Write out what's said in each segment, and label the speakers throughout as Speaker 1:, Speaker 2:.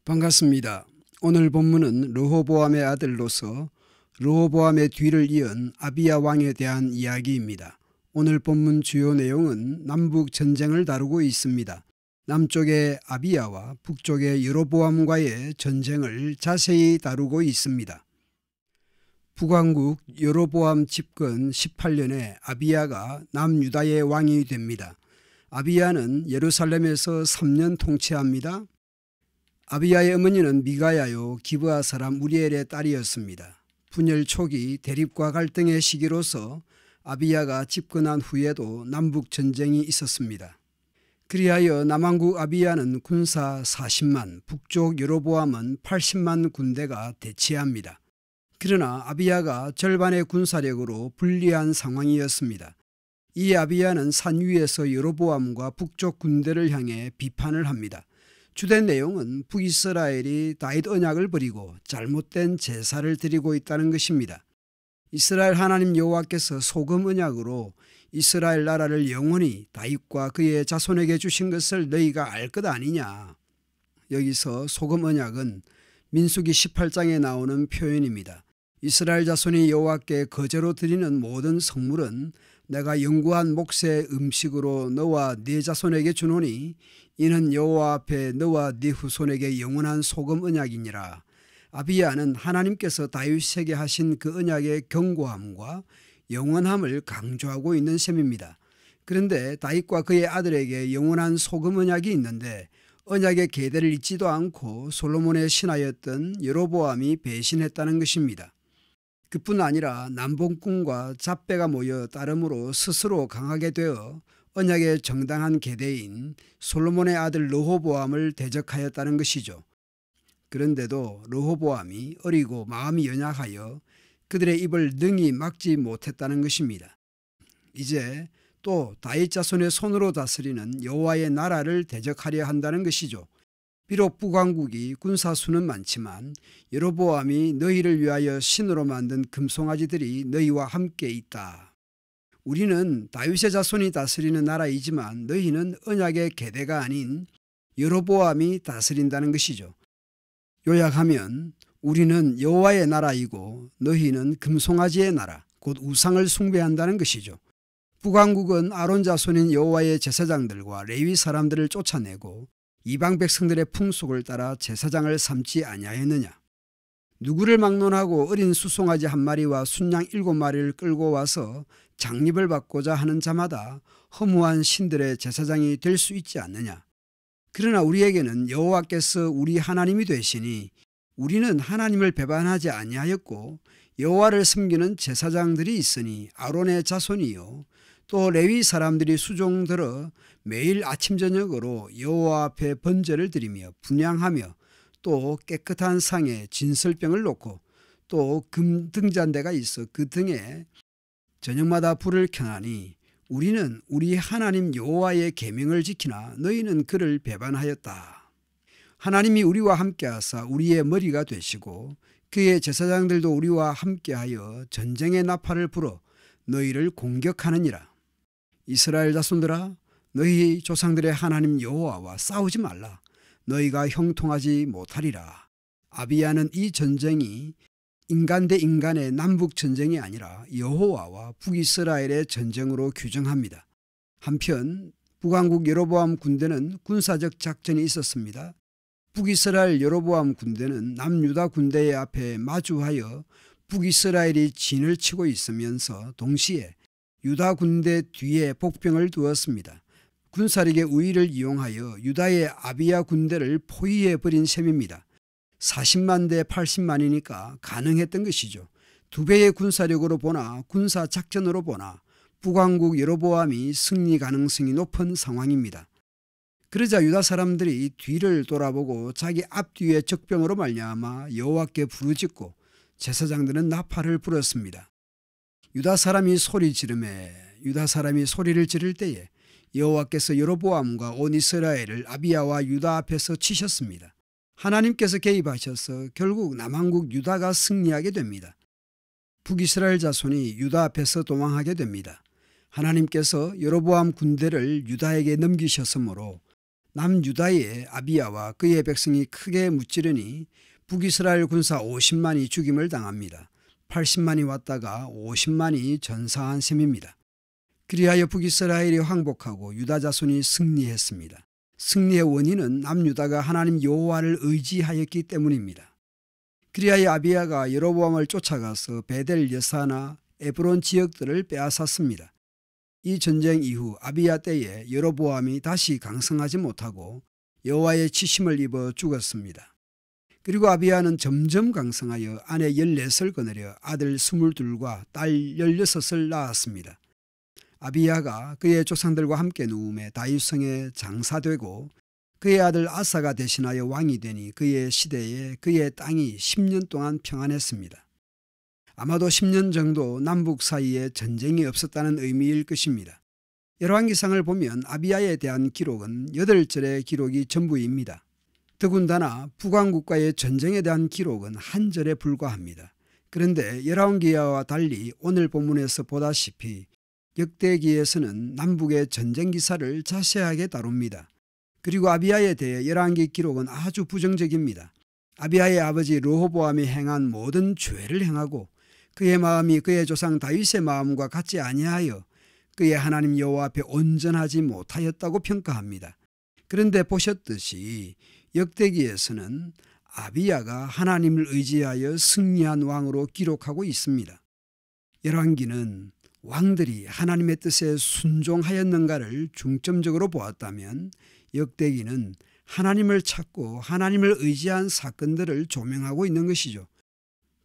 Speaker 1: 반갑습니다. 오늘 본문은 르호보암의 아들로서 르호보암의 뒤를 이은 아비야 왕에 대한 이야기입니다. 오늘 본문 주요 내용은 남북 전쟁을 다루고 있습니다. 남쪽의 아비야와 북쪽의 여로보암과의 전쟁을 자세히 다루고 있습니다. 북왕국 여로보암 집권 18년에 아비야가 남유다의 왕이 됩니다. 아비야는 예루살렘에서 3년 통치합니다. 아비야의 어머니는 미가야요 기브아 사람 우리엘의 딸이었습니다. 분열 초기 대립과 갈등의 시기로서 아비야가 집권한 후에도 남북 전쟁이 있었습니다. 그리하여 남왕국 아비야는 군사 40만, 북쪽 여로보암은 80만 군대가 대치합니다. 그러나 아비야가 절반의 군사력으로 불리한 상황이었습니다. 이 아비야는 산 위에서 여로보암과 북쪽 군대를 향해 비판을 합니다. 주된 내용은 북이스라엘이 다윗 언약을 버리고 잘못된 제사를 드리고 있다는 것입니다. 이스라엘 하나님 여호와께서 소금 언약으로 이스라엘 나라를 영원히 다윗과 그의 자손에게 주신 것을 너희가 알 것 아니냐. 여기서 소금 언약은 민수기 18장에 나오는 표현입니다. 이스라엘 자손이 여호와께 거제로 드리는 모든 성물은 내가 영구한 몫의 음식으로 너와 네 자손에게 주노니 이는 여호와 앞에 너와 네 후손에게 영원한 소금 언약이니라. 아비야는 하나님께서 다윗에게 하신 그 언약의 견고함과 영원함을 강조하고 있는 셈입니다. 그런데 다윗과 그의 아들에게 영원한 소금 언약이 있는데 언약의 계대를 잊지도 않고 솔로몬의 신하였던 여로보암이 배신했다는 것입니다. 그뿐 아니라 남봉꾼과 잡배가 모여 따름으로 스스로 강하게 되어 언약의 정당한 계대인 솔로몬의 아들 르호보암을 대적하였다는 것이죠. 그런데도 르호보암이 어리고 마음이 연약하여 그들의 입을 능히 막지 못했다는 것입니다. 이제 또 다윗 자손의 손으로 다스리는 여호와의 나라를 대적하려 한다는 것이죠. 비록 북왕국이 군사수는 많지만 여로보암이 너희를 위하여 신으로 만든 금송아지들이 너희와 함께 있다. 우리는 다윗의 자손이 다스리는 나라이지만 너희는 언약의 계대가 아닌 여로보암이 다스린다는 것이죠. 요약하면 우리는 여호와의 나라이고 너희는 금송아지의 나라, 곧 우상을 숭배한다는 것이죠. 북왕국은 아론 자손인 여호와의 제사장들과 레위 사람들을 쫓아내고 이방 백성들의 풍속을 따라 제사장을 삼지 아니하였느냐. 누구를 막론하고 어린 수송아지 한 마리와 순양 7마리를 끌고 와서 장립을 받고자 하는 자마다 허무한 신들의 제사장이 될 수 있지 않느냐. 그러나 우리에게는 여호와께서 우리 하나님이 되시니 우리는 하나님을 배반하지 아니하였고 여호와를 섬기는 제사장들이 있으니 아론의 자손이요 또 레위 사람들이 수종들어 매일 아침 저녁으로 여호와 앞에 번제를 드리며 분향하며 또 깨끗한 상에 진설병을 놓고 또 금 등잔대가 있어 그 등에 저녁마다 불을 켜나니 우리는 우리 하나님 여호와의 계명을 지키나 너희는 그를 배반하였다. 하나님이 우리와 함께하사 우리의 머리가 되시고 그의 제사장들도 우리와 함께하여 전쟁의 나팔을 불어 너희를 공격하느니라. 이스라엘 자손들아, 너희 조상들의 하나님 여호와와 싸우지 말라. 너희가 형통하지 못하리라. 아비야는 이 전쟁이 인간 대 인간의 남북 전쟁이 아니라 여호와와 북이스라엘의 전쟁으로 규정합니다. 한편 북왕국 여로보암 군대는 군사적 작전이 있었습니다. 북이스라엘 여로보암 군대는 남유다 군대의 앞에 마주하여 북이스라엘이 진을 치고 있으면서 동시에 유다 군대 뒤에 복병을 두었습니다. 군사력의 우위를 이용하여 유다의 아비야 군대를 포위해버린 셈입니다. 40만 대 80만이니까 가능했던 것이죠. 2배의 군사력으로 보나 군사작전으로 보나 북왕국 여로보암이 승리 가능성이 높은 상황입니다. 그러자 유다 사람들이 뒤를 돌아보고 자기 앞뒤의 적병으로 말미암아 여호와께 부르짖고 제사장들은 나팔을 불었습니다. 유다 사람이 소리를 지를 때에 여호와께서 여로보암과 온 이스라엘을 아비야와 유다 앞에서 치셨습니다. 하나님께서 개입하셔서 결국 남왕국 유다가 승리하게 됩니다. 북이스라엘 자손이 유다 앞에서 도망하게 됩니다. 하나님께서 여로보암 군대를 유다에게 넘기셨으므로 남유다의 아비야와 그의 백성이 크게 무찌르니 북이스라엘 군사 50만이 죽임을 당합니다. 80만이 왔다가 50만이 전사한 셈입니다. 그리하여 북이스라엘이 항복하고 유다 자손이 승리했습니다. 승리의 원인은 남유다가 하나님 여호와를 의지하였기 때문입니다. 그리하여 아비야가 여로보암을 쫓아가서 베델 여사나 에브론 지역들을 빼앗았습니다. 이 전쟁 이후 아비야 때에 여로보암이 다시 강성하지 못하고 여호와의 치심을 입어 죽었습니다. 그리고 아비야는 점점 강성하여 아내 14을 거느려 아들 22과 딸 16을 낳았습니다. 아비야가 그의 조상들과 함께 누움에 다윗성에 장사되고 그의 아들 아사가 대신하여 왕이 되니 그의 시대에 그의 땅이 10년 동안 평안했습니다. 아마도 10년 정도 남북 사이에 전쟁이 없었다는 의미일 것입니다. 열왕기상을 보면 아비야에 대한 기록은 8절의 기록이 전부입니다. 더군다나 북왕국과의 전쟁에 대한 기록은 한 절에 불과합니다. 그런데 열왕기하와 달리 오늘 본문에서 보다시피 역대기에서는 남북의 전쟁 기사를 자세하게 다룹니다. 그리고 아비야에 대해 열왕기 기록은 아주 부정적입니다. 아비야의 아버지 르호보암이 행한 모든 죄를 행하고 그의 마음이 그의 조상 다윗의 마음과 같지 아니하여 그의 하나님 여호와 앞에 온전하지 못하였다고 평가합니다. 그런데 보셨듯이 역대기에서는 아비야가 하나님을 의지하여 승리한 왕으로 기록하고 있습니다. 열왕기는 왕들이 하나님의 뜻에 순종하였는가를 중점적으로 보았다면 역대기는 하나님을 찾고 하나님을 의지한 사건들을 조명하고 있는 것이죠.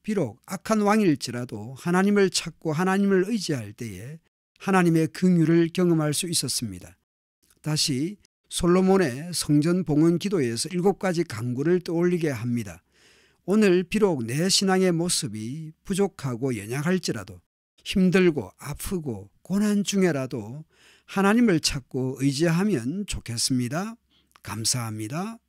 Speaker 1: 비록 악한 왕일지라도 하나님을 찾고 하나님을 의지할 때에 하나님의 긍휼을 경험할 수 있었습니다. 다시 솔로몬의 성전 봉헌 기도에서 7가지 간구를 떠올리게 합니다. 오늘 비록 내 신앙의 모습이 부족하고 연약할지라도 힘들고 아프고 고난 중에라도 하나님을 찾고 의지하면 좋겠습니다. 감사합니다.